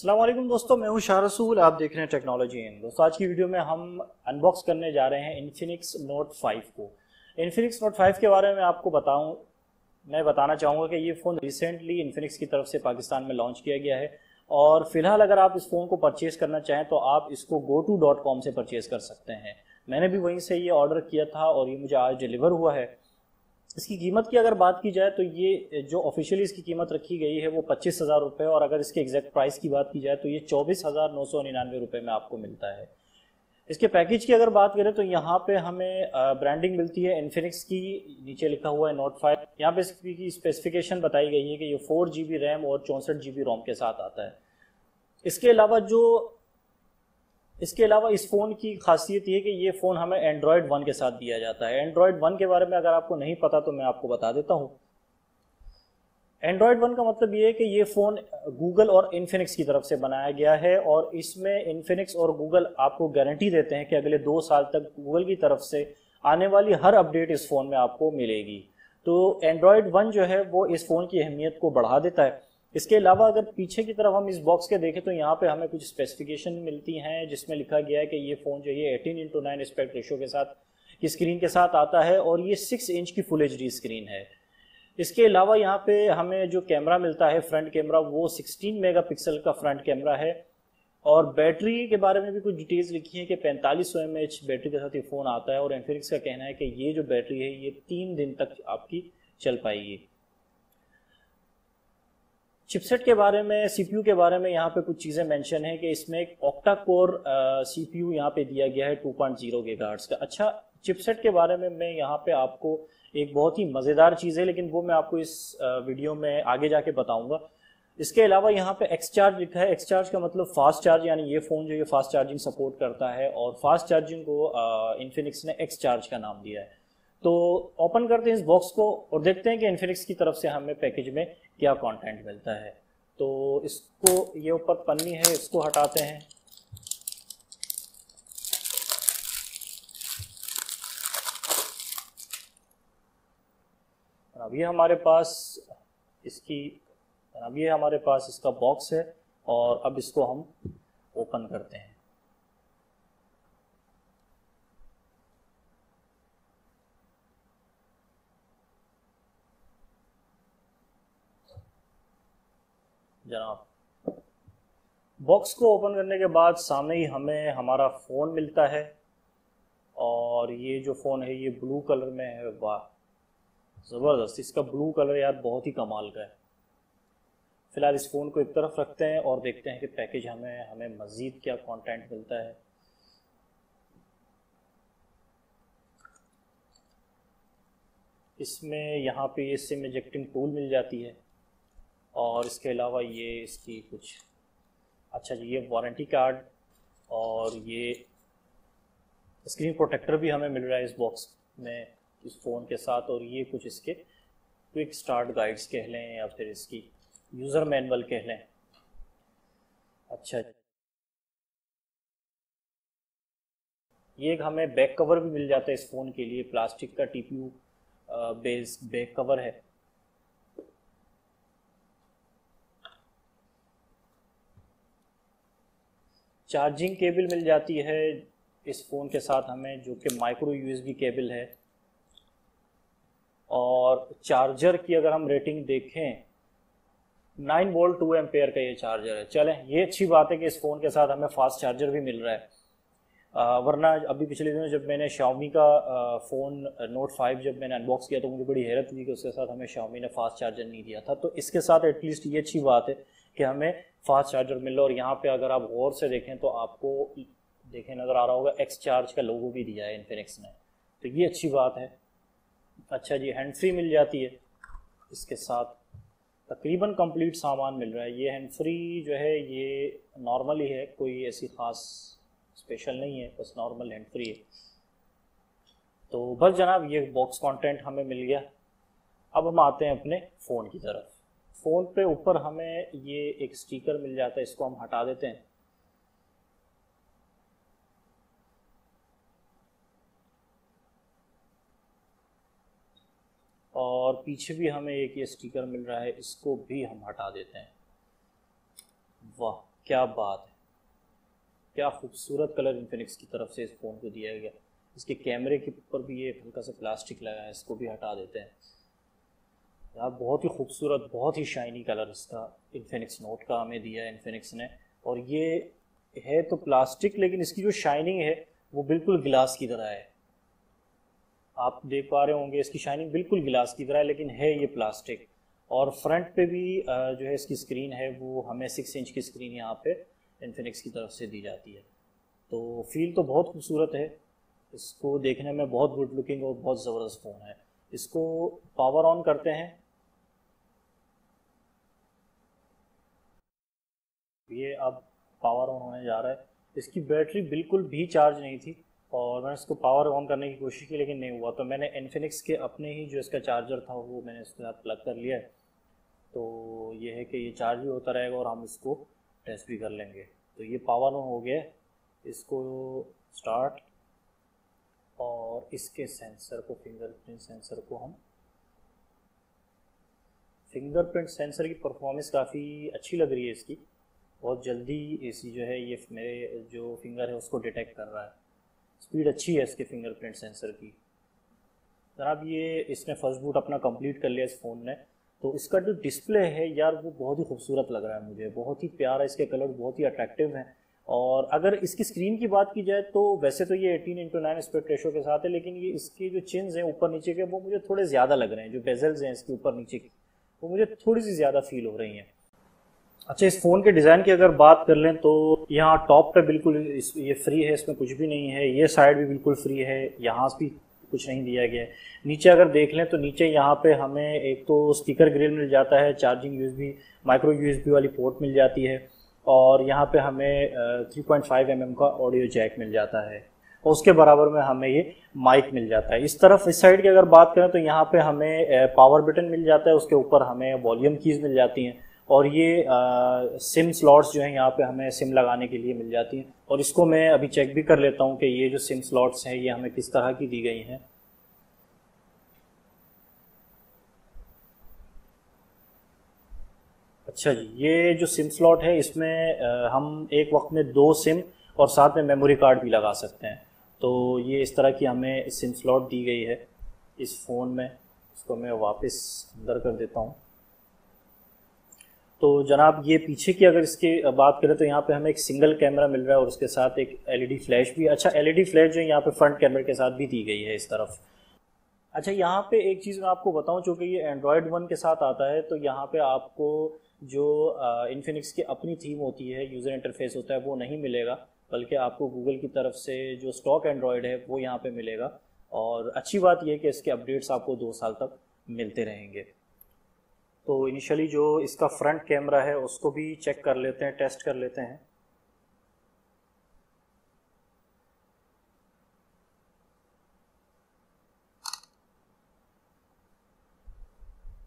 अस्सलाम वालेकुम दोस्तों, मैं हूं शाह रसूल। आप देख रहे हैं टेक्नोलॉजी इन। दोस्तों आज की वीडियो में हम अनबॉक्स करने जा रहे हैं इन्फिनिक्स नोट 5 को। इन्फिनिक्स नोट 5 के बारे में आपको मैं बताना चाहूँगा कि ये फ़ोन रिसेंटली इन्फिनिक्स की तरफ से पाकिस्तान में लॉन्च किया गया है और फिलहाल अगर आप इस फ़ोन को परचेज़ करना चाहें तो आप इसको GoTo.com से परचेज़ कर सकते हैं। मैंने भी वहीं से ये ऑर्डर किया था और ये मुझे आज डिलीवर हुआ है। इसकी कीमत की अगर बात की जाए तो ये जो ऑफिशियली इसकी कीमत रखी गई है वो 25,000 रुपये, और अगर इसके एग्जैक्ट प्राइस की बात की जाए तो ये 24,999 रुपये में आपको मिलता है। इसके पैकेज की अगर बात करें तो यहाँ पे हमें ब्रांडिंग मिलती है इन्फिनिक्स की, नीचे लिखा हुआ है नोट 5। यहाँ पे इसकी स्पेसिफिकेशन बताई गई है कि ये 4 GB रैम और 64 GB रोम के साथ आता है। इसके अलावा इस फ़ोन की खासियत ये है कि ये फ़ोन हमें एंड्रॉयड 1 के साथ दिया जाता है। एंड्रॉयड 1 के बारे में अगर आपको नहीं पता तो मैं आपको बता देता हूँ। एंड्रॉयड 1 का मतलब ये है कि ये फ़ोन गूगल और इन्फिनिक्स की तरफ से बनाया गया है और इसमें इन्फिनिक्स और गूगल आपको गारंटी देते हैं कि अगले 2 साल तक गूगल की तरफ से आने वाली हर अपडेट इस फ़ोन में आपको मिलेगी। तो एंड्रॉयड 1 जो है वो इस फ़ोन की अहमियत को बढ़ा देता है। इसके अलावा अगर पीछे की तरफ हम इस बॉक्स के देखें तो यहाँ पे हमें कुछ स्पेसिफिकेशन मिलती हैं जिसमें लिखा गया है कि ये फ़ोन जो है 18:9 एस्पेक्ट रेशो के साथ की स्क्रीन के साथ आता है और ये 6 इंच की फुल HD स्क्रीन है। इसके अलावा यहाँ पे हमें जो कैमरा मिलता है, फ्रंट कैमरा, वो 16 मेगापिक्सल का फ्रंट कैमरा है। और बैटरी के बारे में भी कुछ डिटेल्स लिखी है कि 4500 mAh बैटरी के साथ ये फ़ोन आता है और इन्फिनिक्स का कहना है कि ये जो बैटरी है ये 3 दिन तक आपकी चल पाएगी। चिपसेट के बारे में, CPU के बारे में यहाँ पे कुछ चीज़ें मेंशन है कि इसमें एक ऑक्टा कोर CPU यहाँ पे दिया गया है 2.0 GHz का। अच्छा, चिपसेट के बारे में मैं यहाँ पे आपको एक बहुत ही मज़ेदार चीज़ है, लेकिन वो मैं आपको इस वीडियो में आगे जाके बताऊंगा। इसके अलावा यहाँ पे एक्स चार्ज लिखा है। एक्स चार्ज का मतलब फास्ट चार्ज, यानी ये फ़ोन जो ये फास्ट चार्जिंग सपोर्ट करता है और फास्ट चार्जिंग को इन्फिनिक्स ने एक्स चार्ज का नाम दिया है। तो ओपन करते हैं इस बॉक्स को और देखते हैं कि इन्फिनिक्स की तरफ से हमें पैकेज में क्या कंटेंट मिलता है। तो इसको, ये ऊपर पन्नी है, इसको हटाते हैं। अब ये हमारे पास इसका बॉक्स है और अब इसको हम ओपन करते हैं। जनाब, बॉक्स को ओपन करने के बाद सामने ही हमें हमारा फ़ोन मिलता है और ये जो फ़ोन है ये ब्लू कलर में है। वाह, ज़बरदस्त! इसका ब्लू कलर यार बहुत ही कमाल का है। फ़िलहाल इस फ़ोन को एक तरफ रखते हैं और देखते हैं कि पैकेज हमें मज़ीद क्या कंटेंट मिलता है। इसमें यहाँ पे ये सिम इजेक्टिंग टूल मिल जाती है और इसके अलावा ये इसकी कुछ, अच्छा जी, ये वारंटी कार्ड और ये स्क्रीन प्रोटेक्टर भी हमें मिल रहा है इस बॉक्स में इस फ़ोन के साथ, और ये कुछ इसके क्विक स्टार्ट गाइड्स कह लें या फिर इसकी यूज़र मैनुअल कह लें। अच्छा, ये एक हमें बैक कवर भी मिल जाता है इस फ़ोन के लिए। प्लास्टिक का TPU बेस बैक कवर है। चार्जिंग केबल मिल जाती है इस फ़ोन के साथ हमें, जो कि माइक्रो USB केबल है। और चार्जर की अगर हम रेटिंग देखें, 9 वोल्ट 2 एम्पेयर का ये चार्जर है। चलें, ये अच्छी बात है कि इस फ़ोन के साथ हमें फास्ट चार्जर भी मिल रहा है। वरना अभी पिछले दिनों जब मैंने Xiaomi का फ़ोन नोट 5 जब मैंने अनबॉक्स किया तो मुझे बड़ी हैरत हुई कि उसके साथ हमें Xiaomi ने फास्ट चार्जर नहीं दिया था। तो इसके साथ एटलीस्ट ये अच्छी बात है कि हमें फास्ट चार्जर मिल रहा है। और यहाँ पे अगर आप गौर से देखें तो आपको नज़र आ रहा होगा एक्स चार्ज का लोगो भी दिया है इन्फिनिक्स ने, तो ये अच्छी बात है। अच्छा जी, हैंड फ्री मिल जाती है इसके साथ। तकरीबन कंप्लीट सामान मिल रहा है। ये हैंड फ्री जो है ये नॉर्मल ही है, कोई ऐसी ख़ास स्पेशल नहीं है, बस नॉर्मल हैंड फ्री है। तो बस जनाब, ये बॉक्स कंटेंट हमें मिल गया। अब हम आते हैं अपने फ़ोन की तरफ। फ़ोन पे ऊपर हमें ये एक स्टिकर मिल जाता है, इसको हम हटा देते हैं। और पीछे भी हमें एक ये स्टिकर मिल रहा है, इसको भी हम हटा देते हैं। वाह, क्या बात है, क्या खूबसूरत कलर इन्फिनिक्स की तरफ से इस फ़ोन को दिया गया। इसके कैमरे के ऊपर भी ये हल्का सा प्लास्टिक लगा है, इसको भी हटा देते हैं यार। बहुत ही खूबसूरत, बहुत ही शाइनी कलर इसका इन्फिनिक्स नोट का हमें दिया है इन्फिनिक्स ने। और ये है तो प्लास्टिक, लेकिन इसकी जो शाइनिंग है वो बिल्कुल गिलास की तरह है। आप देख पा रहे होंगे इसकी शाइनिंग बिल्कुल गिलास की तरह है, लेकिन है ये प्लास्टिक। और फ्रंट पे भी जो है इसकी स्क्रीन है वो हमें 6 इंच की स्क्रीन यहाँ पे इन्फिनिक्स की तरफ से दी जाती है। तो फील तो बहुत खूबसूरत है, इसको देखने में बहुत गुड लुकिंग और बहुत ज़बरदस्त फ़ोन है। इसको पावर ऑन करते हैं, ये अब पावर ऑन होने जा रहा है। इसकी बैटरी बिल्कुल भी चार्ज नहीं थी और मैंने इसको पावर ऑन करने की कोशिश की लेकिन नहीं हुआ, तो मैंने इन्फिनिक्स के अपने ही जो इसका चार्जर था वो मैंने इसके साथ प्लग कर लिया है। तो ये है कि ये चार्ज भी होता रहेगा और हम इसको टेस्ट भी कर लेंगे। तो ये पावर ऑन हो गया है, इसको स्टार्ट, और इसके सेंसर को, फिंगरप्रिंट सेंसर को हम, फिंगरप्रिंट सेंसर की परफॉर्मेंस काफ़ी अच्छी लग रही है इसकी। बहुत जल्दी इसी जो है ये मेरे जो फिंगर है उसको डिटेक्ट कर रहा है। स्पीड अच्छी है इसके फिंगरप्रिंट सेंसर की। जनाब ये इसने फर्स्ट बूट अपना कंप्लीट कर लिया इस फ़ोन ने। तो इसका जो डिस्प्ले है यार वो बहुत ही खूबसूरत लग रहा है मुझे, बहुत ही प्यारा, इसके कलर बहुत ही अट्रैक्टिव हैं। और अगर इसकी स्क्रीन की बात की जाए तो वैसे तो ये 18:9 एस्पेक्ट रेशो के साथ है, लेकिन ये इसके जो चिन्स हैं ऊपर नीचे के वो मुझे थोड़े ज़्यादा लग रहे हैं। जो बेजल्स हैं इसके ऊपर नीचे की वो मुझे थोड़ी सी ज़्यादा फील हो रही हैं। अच्छा, इस फ़ोन के डिज़ाइन की अगर बात कर लें तो यहाँ टॉप पे बिल्कुल ये फ्री है, इसमें कुछ भी नहीं है। ये साइड भी बिल्कुल फ्री है, यहाँ भी कुछ नहीं दिया गया है। नीचे अगर देख लें तो नीचे यहाँ पे हमें एक तो स्पीकर ग्रिल मिल जाता है, चार्जिंग यूएसबी, माइक्रो यूएसबी वाली पोर्ट मिल जाती है, और यहाँ पे हमें 3.5 mm का ऑडियो जैक मिल जाता है, और उसके बराबर में हमें ये माइक मिल जाता है। इस तरफ इस साइड की अगर बात करें तो यहाँ पे हमें पावर बटन मिल जाता है, उसके ऊपर हमें वॉल्यूम कीज़ मिल जाती हैं, और ये सिम स्लॉट्स जो हैं यहाँ पे हमें सिम लगाने के लिए मिल जाती हैं। और इसको मैं अभी चेक भी कर लेता हूँ कि ये जो सिम स्लॉट्स हैं ये हमें किस तरह की दी गई हैं। अच्छा जी, ये जो सिम स्लॉट है इसमें हम एक वक्त में 2 सिम और साथ में मेमोरी कार्ड भी लगा सकते हैं। तो ये इस तरह की हमें सिम स्लॉट दी गई है इस फ़ोन में। इसको मैं वापस अंदर कर देता हूँ। तो जनाब ये पीछे की अगर इसकी बात करें तो यहाँ पे हमें एक सिंगल कैमरा मिल रहा है और उसके साथ एक एलईडी फ्लैश भी। अच्छा, एलईडी फ्लैश जो यहाँ पे फ्रंट कैमरे के साथ भी दी गई है इस तरफ। अच्छा, यहाँ पे एक चीज़ मैं आपको बताऊँ, चूँकि ये एंड्रॉयड 1 के साथ आता है तो यहाँ पे आपको जो इन्फिनिक्स की अपनी थीम होती है, यूज़र इंटरफेस होता है, वो नहीं मिलेगा, बल्कि आपको गूगल की तरफ से जो स्टॉक एंड्रॉयड है वो यहाँ पे मिलेगा। और अच्छी बात यह है कि इसके अपडेट्स आपको 2 साल तक मिलते रहेंगे। तो इनिशियली जो इसका फ्रंट कैमरा है उसको भी चेक कर लेते हैं, टेस्ट कर लेते हैं।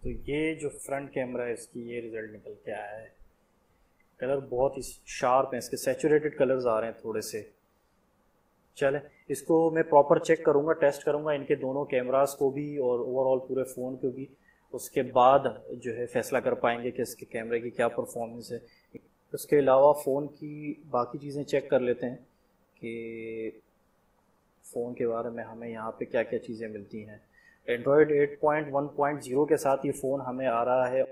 तो ये जो फ्रंट कैमरा है इसकी ये रिज़ल्ट निकल के आया है। कलर बहुत ही शार्प हैं, इसके सैचुरेटेड कलर्स आ रहे हैं थोड़े से। चले, इसको मैं प्रॉपर चेक करूँगा, टेस्ट करूँगा इनके दोनों कैमरास को भी और ओवरऑल पूरे फ़ोन को भी। उसके बाद जो है फैसला कर पाएंगे कि इसके कैमरे की क्या परफॉर्मेंस है। उसके अलावा फ़ोन की बाकी चीज़ें चेक कर लेते हैं कि फ़ोन के बारे में हमें यहाँ पे क्या क्या चीज़ें मिलती हैं। एंड्रॉयड 8.1.0 के साथ ये फ़ोन हमें आ रहा है,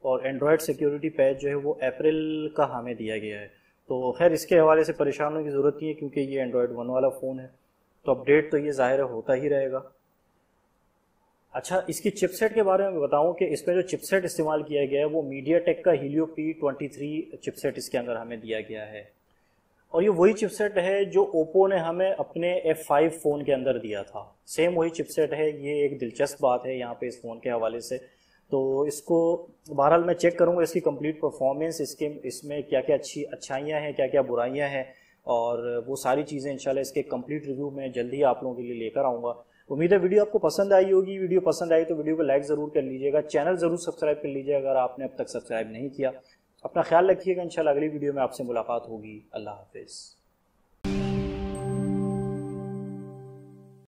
और एंड्रॉयड सिक्योरिटी पैच जो है वो अप्रैल का हमें दिया गया है। तो खैर इसके हवाले से परेशान होने की ज़रूरत नहीं है क्योंकि ये एंड्रॉयड 1 वाला फ़ोन है, तो अपडेट तो ये ज़ाहिर होता ही रहेगा। अच्छा, इसकी चिपसेट के बारे में बताऊं कि इसमें जो चिपसेट इस्तेमाल किया गया है वो मीडियाटेक का हीलियो P23 चिपसेट इसके अंदर हमें दिया गया है, और ये वही चिपसेट है जो ओप्पो ने हमें अपने F5 फ़ोन के अंदर दिया था। सेम वही चिपसेट है। ये एक दिलचस्प बात है यहाँ पे इस फ़ोन के हवाले से। तो इसको बहरहाल मैं चेक करूँगा इसकी कंप्लीट परफॉर्मेंस, इसमें क्या क्या अच्छाइयाँ हैं, क्या क्या बुराइयाँ हैं, और वो सारी चीज़ें इंशाल्लाह इसके कंप्लीट रिव्यू में जल्दी ही आप लोगों के लिए लेकर आऊँगा। उम्मीद है वीडियो आपको पसंद आई होगी। वीडियो पसंद आई तो वीडियो को लाइक ज़रूर कर लीजिएगा, चैनल ज़रूर सब्सक्राइब कर लीजिएगा अगर आपने अब तक सब्सक्राइब नहीं किया। अपना ख्याल रखिएगा, इंशाल्लाह अगली वीडियो में आपसे मुलाकात होगी। अल्लाह हाफिज़।